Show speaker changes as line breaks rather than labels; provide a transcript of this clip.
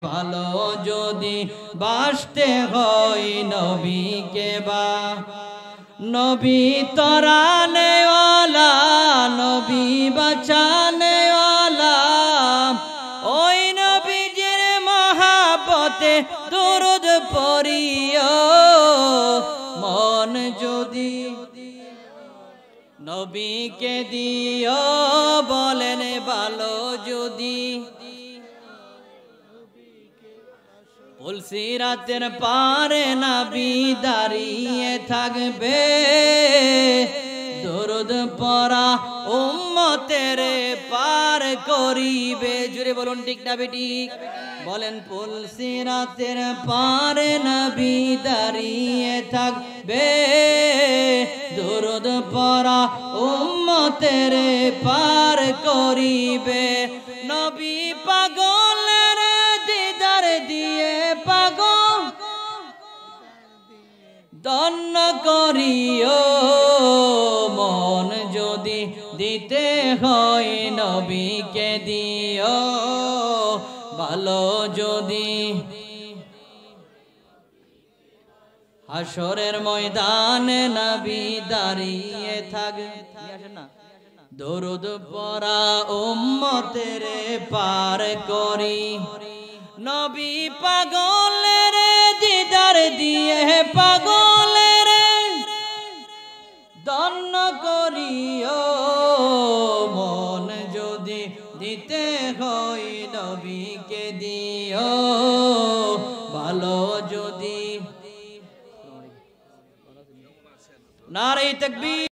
ভালো যদি বাসতে হয় নবীকে বা নবী তরানেওয়ালা নবী বাঁচানেওয়ালা ওই নবীজির মহাব্বতে দরুদ পড়িও মন যদি নবীকে দিও বলেন ভালো যদি পুলসিরাতের পারে নবী দাঁড়িয়ে থাকবে দরুদ পড়া উম্মতের পার করিবে জুড়ে বলুন ঠিক না বেঠিক বলেন পুলসিরাতের পারে নবী দাঁড়িয়ে থাকবে দরুদ পড়া উম্মতের পার করিবে নবী পাগলের দিদার দিয়ে পাগল দন্ন করিও মন যদি দিতে হয় নবীকে দিও ভালো যদি হাসরের ময়দানে নবী দাঁড়িয়ে থাকবে না দরুদ পড়া উম্মতের পার করি নবী পাগলের দিদার দিয়ে পাগল